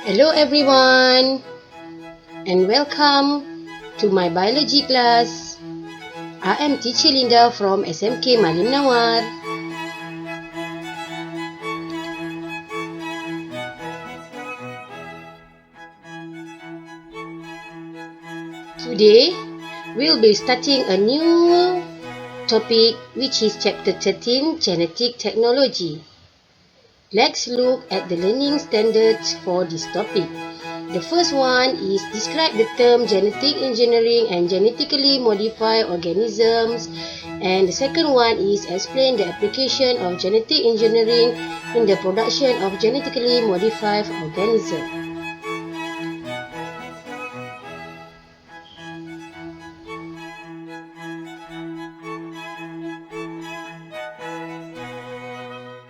Hello everyone and welcome to my biology class. I am teacher Linda from SMK Malim Nawar. Today we'll be starting a new topic which is chapter 13, Genetic Technology. Let's look at the learning standards for this topic. The first one is describe the term genetic engineering and genetically modified organisms. And the second one is explain the application of genetic engineering in the production of genetically modified organisms.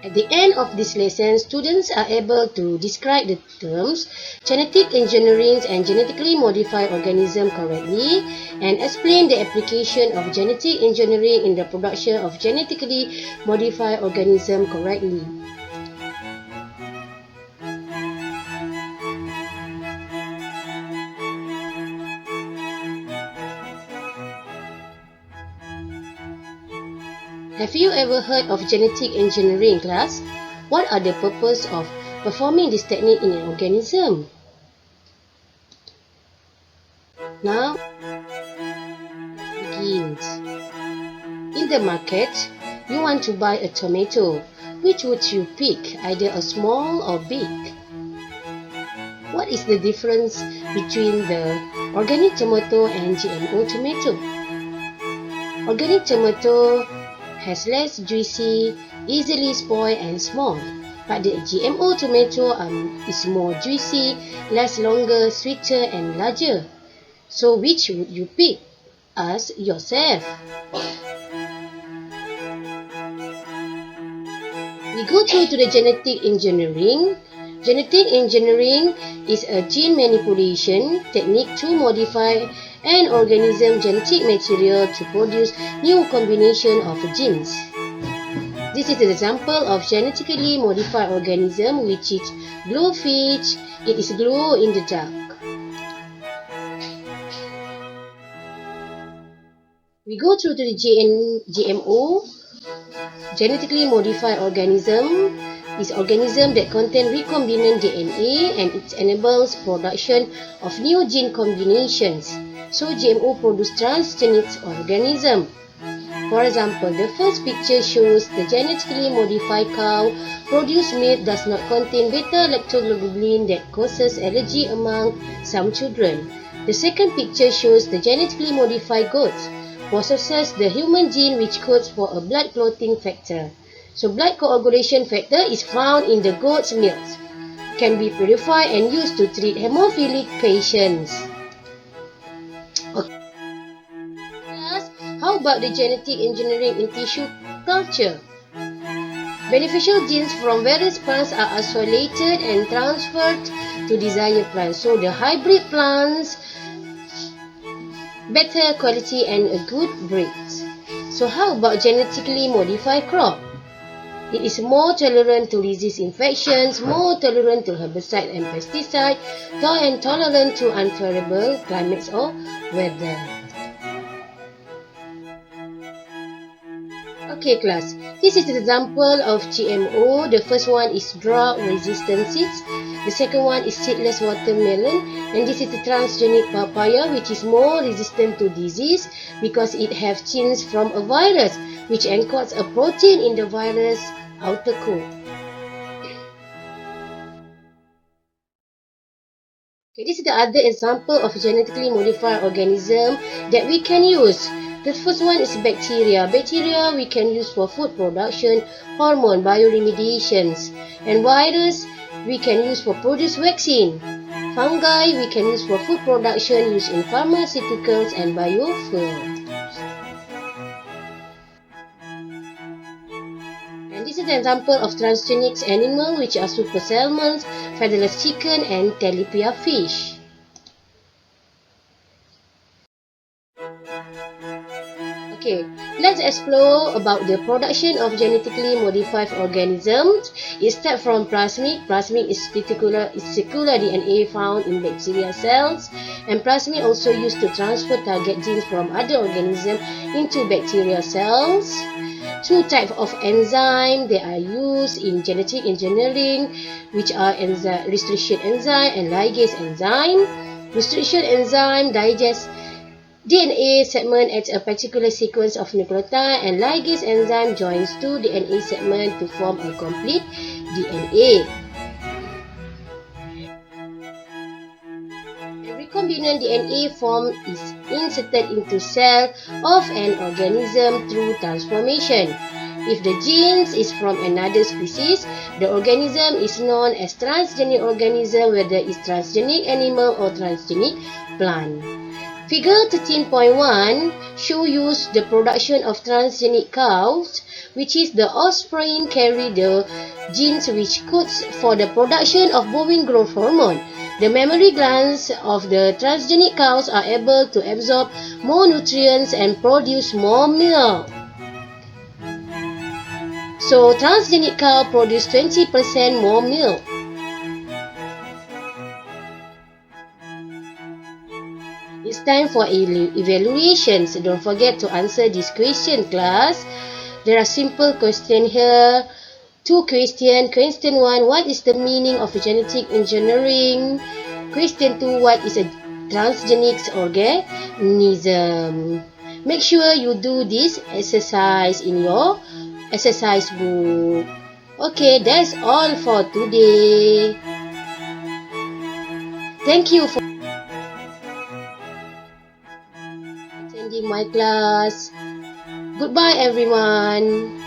At the end of this lesson, students are able to describe the terms genetic engineering and genetically modified organism correctly and explain the application of genetic engineering in the production of genetically modified organism correctly. Have you ever heard of genetic engineering class? What are the purpose of performing this technique in an organism? Now, begins. In the market, you want to buy a tomato. Which would you pick, either a small or big? What is the difference between the organic tomato and GMO tomato? Organic tomato has less juicy, easily spoiled and small, but the GMO tomato is more juicy, lasts longer, sweeter and larger. So which would you pick? Ask yourself. We go through to the genetic engineering. Genetic engineering is a gene manipulation technique to modify an organism's genetic material to produce new combination of genes. This is an example of genetically modified organism, which is glowfish. It is glow in the dark. We go through to the GMO, genetically modified organism. Is organism that contain recombinant DNA and it enables production of new gene combinations. So GMO produce transgenic organism. For example, the first picture shows the genetically modified cow produce milk does not contain beta-lactoglobulin that causes allergy among some children. The second picture shows the genetically modified goats possesses the human gene which codes for a blood clotting factor. So blood coagulation factor is found in the goat's milk. Can be purified and used to treat hemophilic patients. Okay. How about the genetic engineering in tissue culture? Beneficial genes from various plants are isolated and transferred to desired plants. So the hybrid plants, better quality and a good breed. So how about genetically modified crop? It is more tolerant to resist infections, more tolerant to herbicide and pesticide, and tolerant to unfavorable climates or weather. Okay class, this is an example of GMO. The first one is drought resistant seeds. The second one is seedless watermelon. And this is the transgenic papaya, which is more resistant to disease because it has genes from a virus which encodes a protein in the virus outer coat. Okay, this is the other example of genetically modified organism that we can use. The first one is bacteria. Bacteria we can use for food production, hormone, bioremediations. And virus we can use for produce vaccine. Fungi we can use for food production, used in pharmaceuticals and biofuel. And this is an example of transgenic animals, which are super salmons, featherless chicken, and tilapia fish. Okay, let's explore about the production of genetically modified organisms. It starts from plasmid. Plasmid is circular DNA found in bacteria cells, and plasmid also used to transfer target genes from other organisms into bacterial cells. Two types of enzymes they are used in genetic engineering, which are restriction enzyme and ligase enzyme. Restriction enzyme digests DNA segment at a particular sequence of nucleotide, and ligase enzyme joins two DNA segments to form a complete DNA. The recombinant DNA form is inserted into cell of an organism through transformation. If the genes is from another species, the organism is known as transgenic organism, whether it's transgenic animal or transgenic plant. Figure 13.1 shows the production of transgenic cows, which is the offspring carry the genes which codes for the production of bovine growth hormone. The mammary glands of the transgenic cows are able to absorb more nutrients and produce more milk. So, transgenic cow produce 20% more milk. It's time for evaluations. Don't forget to answer this question, class. There are simple questions here. Two questions. Question 1, what is the meaning of genetic engineering? Question 2, what is a transgenic organism? Make sure you do this exercise in your exercise book. Okay, that's all for today. Thank you for attending my class. Goodbye, everyone.